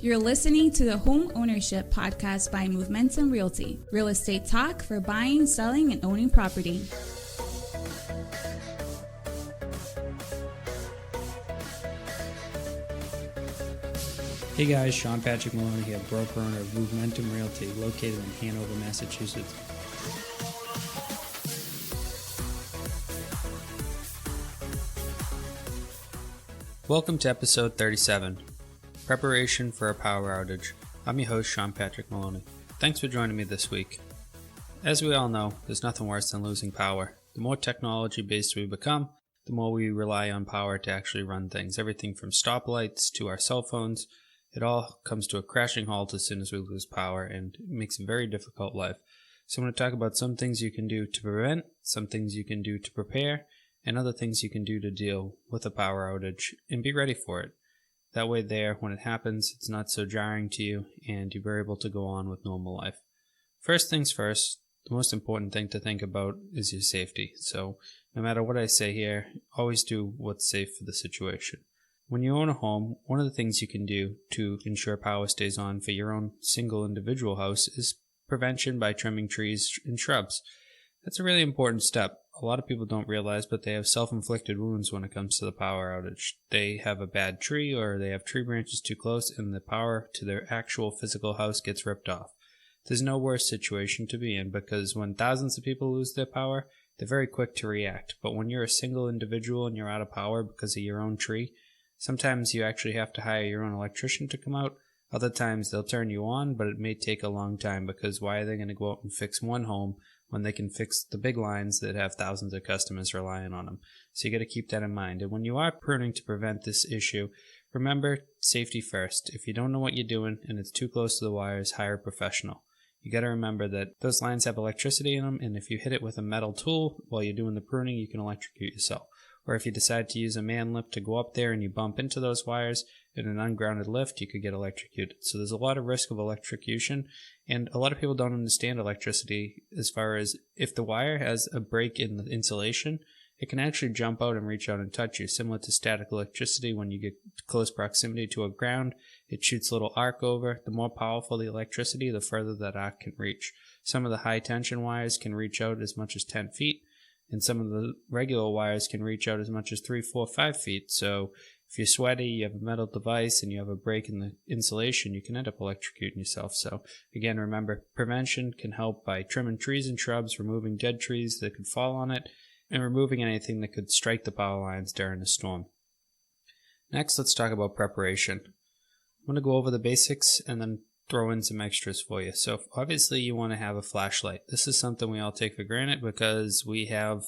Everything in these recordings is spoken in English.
You're listening to the Homeownership podcast by Momentum Realty, real estate talk for buying, selling, and owning property. Hey guys, Sean Patrick Maloney here, broker owner of Momentum Realty, located in Hanover, Massachusetts. Welcome to episode 37, Preparation for a Power Outage. I'm your host, Sean Patrick Maloney. Thanks for joining me this week. As we all know, there's nothing worse than losing power. The more technology-based we become, the more we rely on power to actually run things. Everything from stoplights to our cell phones, it all comes to a crashing halt as soon as we lose power, and it makes a very difficult life. So I'm going to talk about some things you can do to prevent, some things you can do to prepare, and other things you can do to deal with a power outage and be ready for it. That way there, when it happens, it's not so jarring to you and you're able to go on with normal life. First things first, the most important thing to think about is your safety. So no matter what I say here, always do what's safe for the situation. When you own a home, one of the things you can do to ensure power stays on for your own single individual house is prevention by trimming trees and shrubs. That's a really important step. A lot of people don't realize, but they have self-inflicted wounds when it comes to the power outage. They have a bad tree or they have tree branches too close and the power to their actual physical house gets ripped off. There's no worse situation to be in because when thousands of people lose their power, they're very quick to react. But when you're a single individual and you're out of power because of your own tree, sometimes you actually have to hire your own electrician to come out. Other times they'll turn you on, but it may take a long time because why are they going to go out and fix one home when they can fix the big lines that have thousands of customers relying on them? So you got to keep that in mind. And when you are pruning to prevent this issue, remember safety first. If you don't know what you're doing and it's too close to the wires, hire a professional. You got to remember that those lines have electricity in them, and if you hit it with a metal tool while you're doing the pruning, you can electrocute yourself. Or if you decide to use a man lift to go up there and you bump into those wires in an ungrounded lift, you could get electrocuted. So there's a lot of risk of electrocution, and a lot of people don't understand electricity as far as if the wire has a break in the insulation, it can actually jump out and reach out and touch you. Similar to static electricity, when you get close proximity to a ground, it shoots a little arc over. The more powerful the electricity, the further that arc can reach. Some of the high tension wires can reach out as much as 10 feet. And some of the regular wires can reach out as much as 3, 4, 5 feet. So if you're sweaty, you have a metal device, and you have a break in the insulation, you can end up electrocuting yourself. So again, remember, prevention can help by trimming trees and shrubs, removing dead trees that could fall on it, and removing anything that could strike the power lines during a storm. Next, let's talk about preparation. I'm going to go over the basics and then throw in some extras for you. So obviously you want to have a flashlight. This is something we all take for granted because we have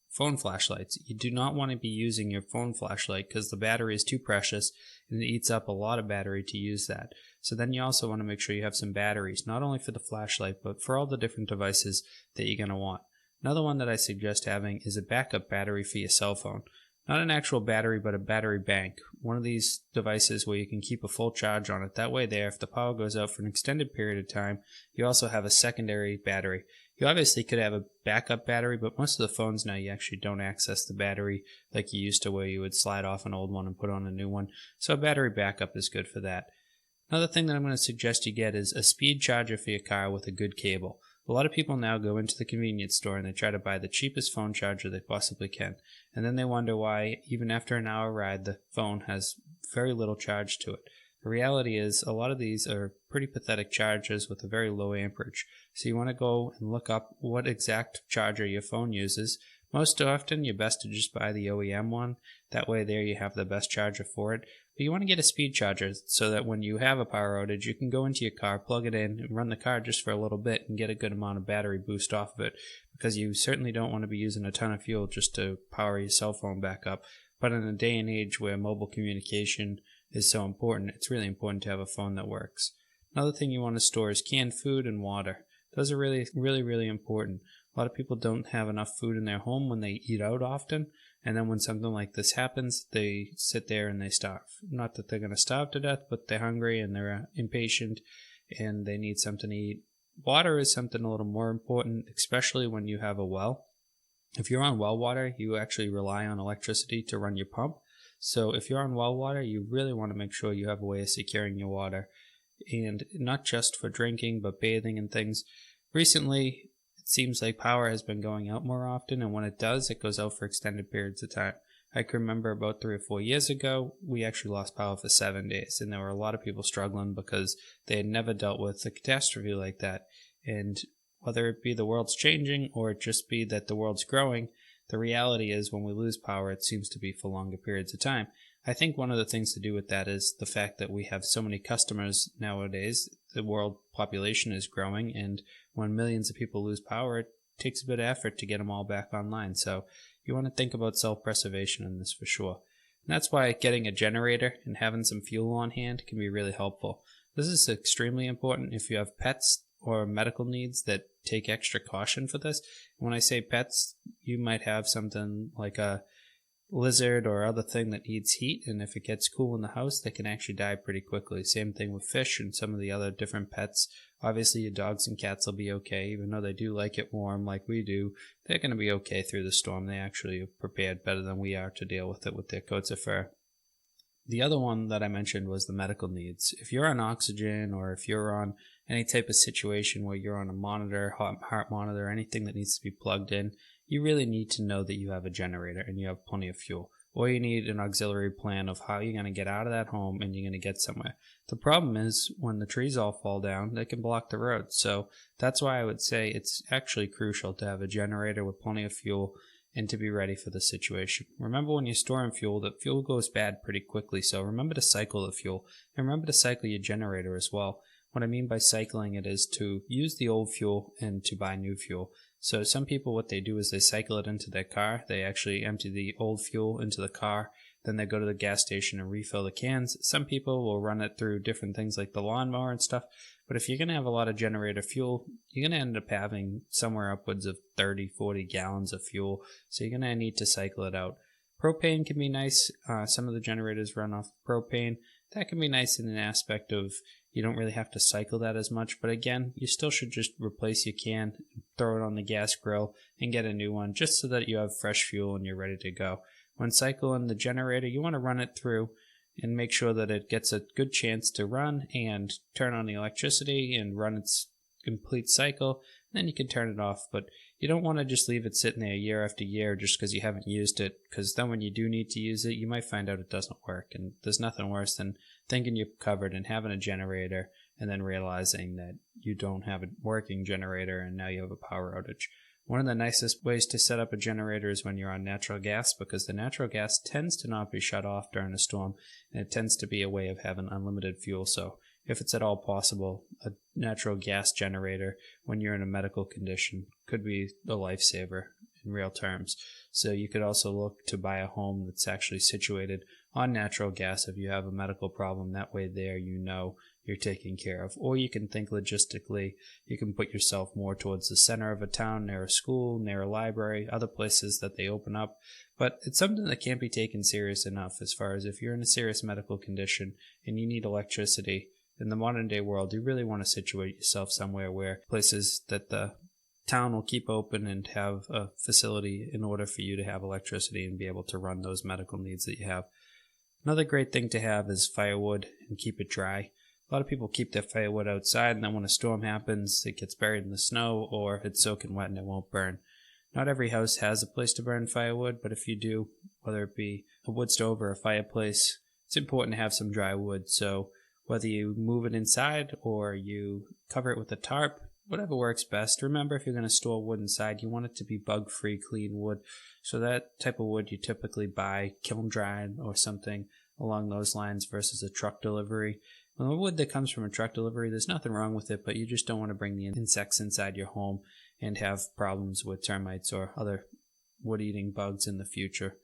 phone flashlights. You do not want to be using your phone flashlight because the battery is too precious and it eats up a lot of battery to use that. So then you also want to make sure you have some batteries, not only for the flashlight, but for all the different devices that you're going to want. Another one that I suggest having is a backup battery for your cell phone. Not an actual battery, but a battery bank. One of these devices where you can keep a full charge on it. That way there, if the power goes out for an extended period of time, you also have a secondary battery. You obviously could have a backup battery, but most of the phones now you actually don't access the battery like you used to, where you would slide off an old one and put on a new one. So a battery backup is good for that. Another thing that I'm going to suggest you get is a speed charger for your car with a good cable. A lot of people now go into the convenience store and they try to buy the cheapest phone charger they possibly can. And then they wonder why, even after an hour ride, the phone has very little charge to it. The reality is, a lot of these are pretty pathetic chargers with a very low amperage. So you want to go and look up what exact charger your phone uses. Most often, you're best to just buy the OEM one. That way there you have the best charger for it. But you want to get a speed charger so that when you have a power outage, you can go into your car, plug it in, and run the car just for a little bit and get a good amount of battery boost off of it. Because you certainly don't want to be using a ton of fuel just to power your cell phone back up. But in a day and age where mobile communication is so important, it's really important to have a phone that works. Another thing you want to store is canned food and water. Those are really important. A lot of people don't have enough food in their home when they eat out often, and then when something like this happens, they sit there and they starve. Not that they're going to starve to death, but they're hungry and they're impatient and they need something to eat. Water is something a little more important, especially when you have a well. If you're on well water, you actually rely on electricity to run your pump. So if you're on well water, you really want to make sure you have a way of securing your water, and not just for drinking, but bathing and things. Recently, it seems like power has been going out more often, and when it does, it goes out for extended periods of time. I can remember about 3 or 4 years ago, we actually lost power for 7 days, and there were a lot of people struggling because they had never dealt with a catastrophe like that. And whether it be the world's changing or it just be that the world's growing, the reality is when we lose power, it seems to be for longer periods of time. I think one of the things to do with that is the fact that we have so many customers nowadays. The world population is growing, and when millions of people lose power, it takes a bit of effort to get them all back online. So you want to think about self-preservation in this for sure. And that's why getting a generator and having some fuel on hand can be really helpful. This is extremely important if you have pets or medical needs that take extra caution for this. When I say pets, you might have something like a lizard or other thing that needs heat, and if it gets cool in the house, they can actually die pretty quickly. Same thing with fish and some of the other different pets. Obviously, your dogs and cats will be okay, even though they do like it warm like we do. They're going to be okay through the storm. They actually are prepared better than we are to deal with it with their coats of fur. The other one that I mentioned was the medical needs. If you're on oxygen, or if you're on any type of situation where you're on a monitor, heart monitor, anything that needs to be plugged in, you really need to know that you have a generator and you have plenty of fuel. Or you need an auxiliary plan of how you're going to get out of that home and you're going to get somewhere. The problem is when the trees all fall down, they can block the road. So that's why I would say it's actually crucial to have a generator with plenty of fuel and to be ready for the situation. Remember, when you're storing fuel, the fuel goes bad pretty quickly. So remember to cycle the fuel, and remember to cycle your generator as well. What I mean by cycling it is to use the old fuel and to buy new fuel. So some people, what they do is they cycle it into their car. They actually empty the old fuel into the car. Then they go to the gas station and refill the cans. Some people will run it through different things like the lawnmower and stuff. But if you're going to have a lot of generator fuel, you're going to end up having somewhere upwards of 30, 40 gallons of fuel. So you're going to need to cycle it out. Propane can be nice. Some of the generators run off propane. That can be nice in an aspect of you don't really have to cycle that as much. But again, you still should just replace your can, throw it on the gas grill, and get a new one just so that you have fresh fuel and you're ready to go. When cycling the generator, you want to run it through and make sure that it gets a good chance to run and turn on the electricity and run its complete cycle. Then you can turn it off, but you don't want to just leave it sitting there year after year just because you haven't used it, because then when you do need to use it, you might find out it doesn't work. And there's nothing worse than thinking you're covered and having a generator and then realizing that you don't have a working generator and now you have a power outage. One of the nicest ways to set up a generator is when you're on natural gas, because the natural gas tends to not be shut off during a storm, and it tends to be a way of having unlimited fuel. So if it's at all possible, a natural gas generator when you're in a medical condition could be a lifesaver in real terms. So you could also look to buy a home that's actually situated on natural gas if you have a medical problem. That way there you know you're taken care of. Or you can think logistically, you can put yourself more towards the center of a town, near a school, near a library, other places that they open up. But it's something that can't be taken serious enough, as far as if you're in a serious medical condition and you need electricity. In the modern day world, you really want to situate yourself somewhere where places that the town will keep open and have a facility in order for you to have electricity and be able to run those medical needs that you have. Another great thing to have is firewood and keep it dry. A lot of people keep their firewood outside, and then when a storm happens, it gets buried in the snow or it's soaking wet and it won't burn. Not every house has a place to burn firewood, but if you do, whether it be a wood stove or a fireplace, it's important to have some dry wood. So whether you move it inside or you cover it with a tarp, whatever works best. Remember, if you're going to store wood inside, you want it to be bug-free, clean wood. So that type of wood you typically buy kiln-dried or something along those lines versus a truck delivery. Well, the wood that comes from a truck delivery, there's nothing wrong with it, but you just don't want to bring the insects inside your home and have problems with termites or other wood-eating bugs in the future.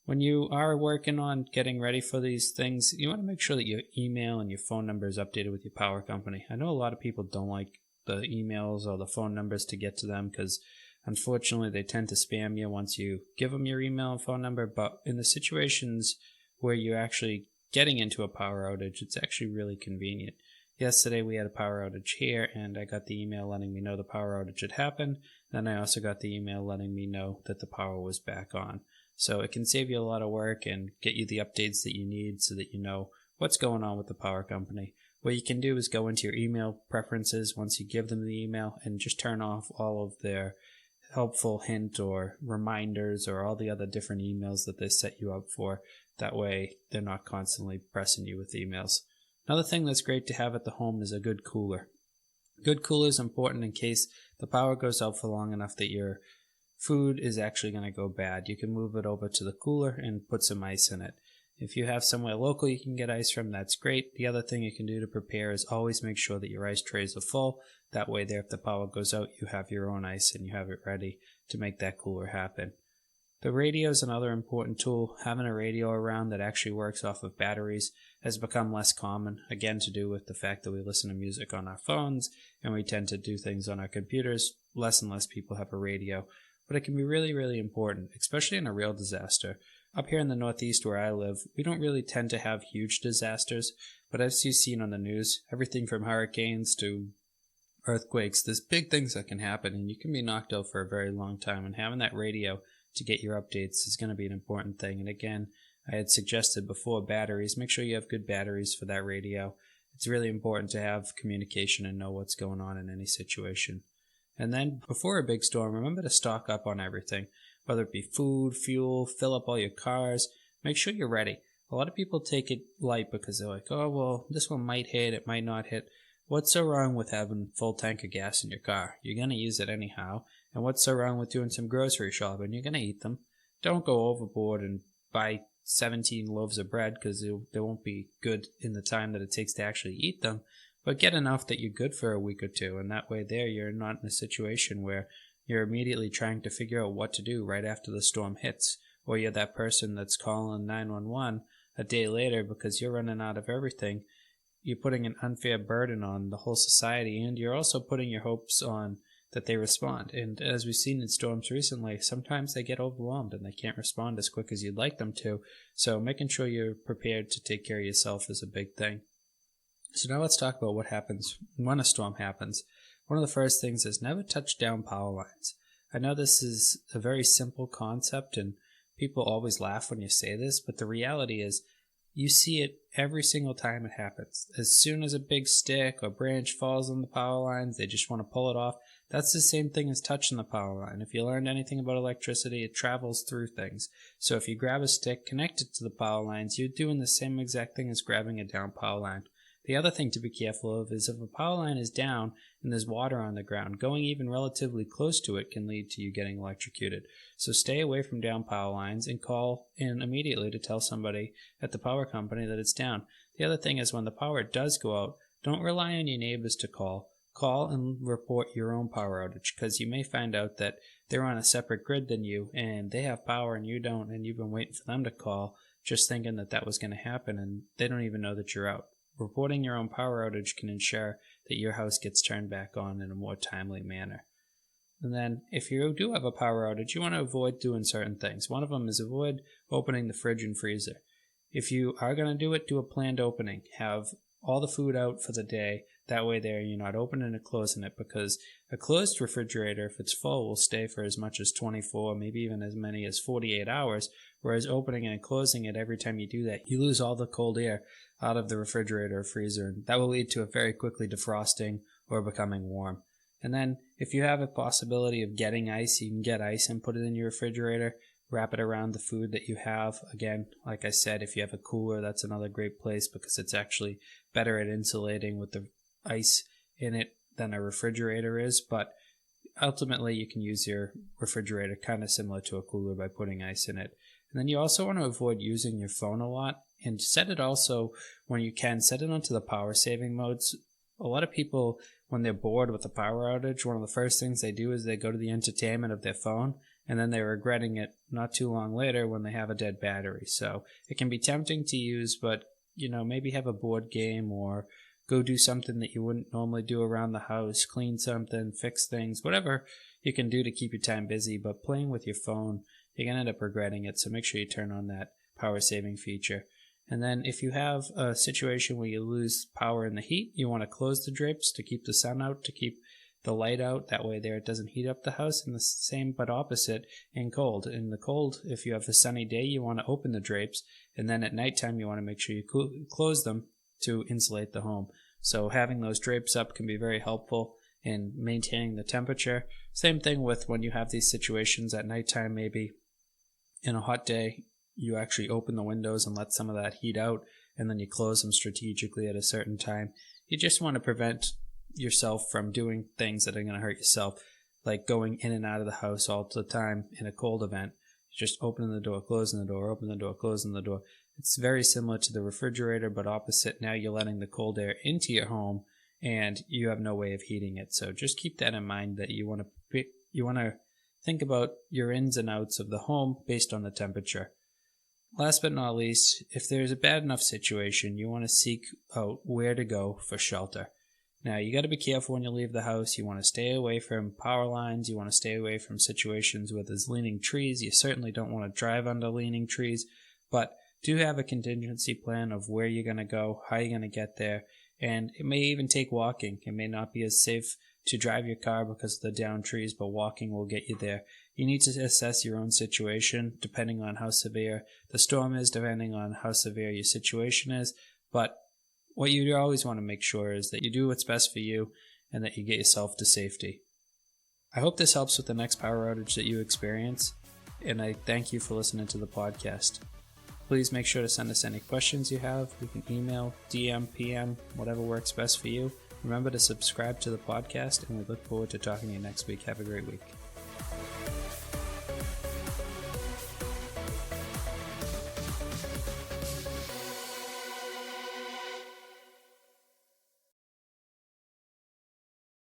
When you are working on getting ready for these things, you want to make sure that your email and your phone number is updated with your power company. I know a lot of people don't like the emails or the phone numbers to get to them because unfortunately they tend to spam you once you give them your email and phone number. But in the situations where you're actually getting into a power outage, it's actually really convenient. Yesterday we had a power outage here, and I got the email letting me know the power outage had happened. Then I also got the email letting me know that the power was back on. So it can save you a lot of work and get you the updates that you need so that you know what's going on with the power company. What you can do is go into your email preferences once you give them the email and just turn off all of their helpful hint or reminders or all the other different emails that they set you up for. That way they're not constantly pressing you with emails. Another thing that's great to have at the home is a good cooler. Good cooler is important in case the power goes out for long enough that your food is actually going to go bad. You can move it over to the cooler and put some ice in it. If you have somewhere local you can get ice from, that's great. The other thing you can do to prepare is always make sure that your ice trays are full. That way there, if the power goes out, you have your own ice and you have it ready to make that cooler happen. The radio is another important tool. Having a radio around that actually works off of batteries has become less common, again to do with the fact that we listen to music on our phones and we tend to do things on our computers. Less and less people have a radio, but it can be really, really important, especially in a real disaster. Up here in the Northeast where I live, we don't really tend to have huge disasters, but as you've seen on the news, everything from hurricanes to earthquakes, there's big things that can happen and you can be knocked out for a very long time, and having that radio to get your updates is going to be an important thing. And again, I had suggested before batteries. Make sure you have good batteries for that radio. It's really important to have communication and know what's going on in any situation. And then before a big storm, remember to stock up on everything, whether it be food, fuel, fill up all your cars. Make sure you're ready. A lot of people take it light because they're like, oh, well, this one might hit, it might not hit. What's so wrong with having a full tank of gas in your car? You're going to use it anyhow. And what's so wrong with doing some grocery shopping? You're going to eat them. Don't go overboard and buy 17 loaves of bread because they won't be good in the time that it takes to actually eat them. But get enough that you're good for a week or two, and that way there you're not in a situation where you're immediately trying to figure out what to do right after the storm hits, or you're that person that's calling 911 a day later because you're running out of everything. You're putting an unfair burden on the whole society, and you're also putting your hopes on that they respond. And as we've seen in storms recently, sometimes they get overwhelmed and they can't respond as quick as you'd like them to. So making sure you're prepared to take care of yourself is a big thing. So now let's talk about what happens when a storm happens. One of the first things is never touch down power lines. I know this is a very simple concept and people always laugh when you say this, but the reality is you see it every single time it happens. As soon as a big stick or branch falls on the power lines, they just want to pull it off. That's the same thing as touching the power line. If you learned anything about electricity, it travels through things. So if you grab a stick, connect it to the power lines, you're doing the same exact thing as grabbing a down power line. The other thing to be careful of is if a power line is down and there's water on the ground, going even relatively close to it can lead to you getting electrocuted. So stay away from down power lines and call in immediately to tell somebody at the power company that it's down. The other thing is when the power does go out, don't rely on your neighbors to call. Call and report your own power outage, because you may find out that they're on a separate grid than you and they have power and you don't, and you've been waiting for them to call just thinking that that was going to happen and they don't even know that you're out. Reporting your own power outage can ensure that your house gets turned back on in a more timely manner. And then if you do have a power outage, you want to avoid doing certain things. One of them is avoid opening the fridge and freezer. If you are going to do it, do a planned opening. Have all the food out for the day. That way there you're not opening and closing it, because a closed refrigerator, if it's full, will stay for as much as 24, maybe even as many as 48 hours, whereas opening and closing it every time you do that, you lose all the cold air out of the refrigerator or freezer, and that will lead to it very quickly defrosting or becoming warm. And then if you have a possibility of getting ice, you can get ice and put it in your refrigerator, wrap it around the food that you have. Again, like I said, if you have a cooler, that's another great place because it's actually better at insulating with the ice in it than a refrigerator is, but ultimately you can use your refrigerator kind of similar to a cooler by putting ice in it. And then you also want to avoid using your phone a lot, and set it also, when you can, set it onto the power saving modes. A lot of people, when they're bored with the power outage, one of the first things they do is they go to the entertainment of their phone, and then they're regretting it not too long later when they have a dead battery. So it can be tempting to use, but maybe have a board game or go do something that you wouldn't normally do around the house, clean something, fix things, whatever you can do to keep your time busy. But playing with your phone, you're going to end up regretting it, so make sure you turn on that power saving feature. And then if you have a situation where you lose power in the heat, you want to close the drapes to keep the sun out, to keep the light out. That way there it doesn't heat up the house. And the same but opposite in cold. In the cold, if you have a sunny day, you want to open the drapes. And then at nighttime, you want to make sure you close them to insulate the home. So having those drapes up can be very helpful in maintaining the temperature. Same thing with when you have these situations at nighttime, maybe in a hot day, you actually open the windows and let some of that heat out, and then you close them strategically at a certain time. You just want to prevent yourself from doing things that are going to hurt yourself, like going in and out of the house all the time in a cold event. Just opening the door, closing the door, open the door, closing the door. It's very similar to the refrigerator, but opposite. Now you're letting the cold air into your home, and you have no way of heating it. So just keep that in mind, that you want to think about your ins and outs of the home based on the temperature. Last but not least, if there's a bad enough situation, you want to seek out where to go for shelter. Now, you got to be careful when you leave the house. You want to stay away from power lines. You want to stay away from situations where there's leaning trees. You certainly don't want to drive under leaning trees, but do have a contingency plan of where you're going to go, how you're going to get there, and it may even take walking. It may not be as safe to drive your car because of the downed trees, but walking will get you there. You need to assess your own situation depending on how severe the storm is, depending on how severe your situation is. But what you always want to make sure is that you do what's best for you and that you get yourself to safety. I hope this helps with the next power outage that you experience, and I thank you for listening to the podcast. Please make sure to send us any questions you have. You can email, DM, PM, whatever works best for you. Remember to subscribe to the podcast, and we look forward to talking to you next week. Have a great week.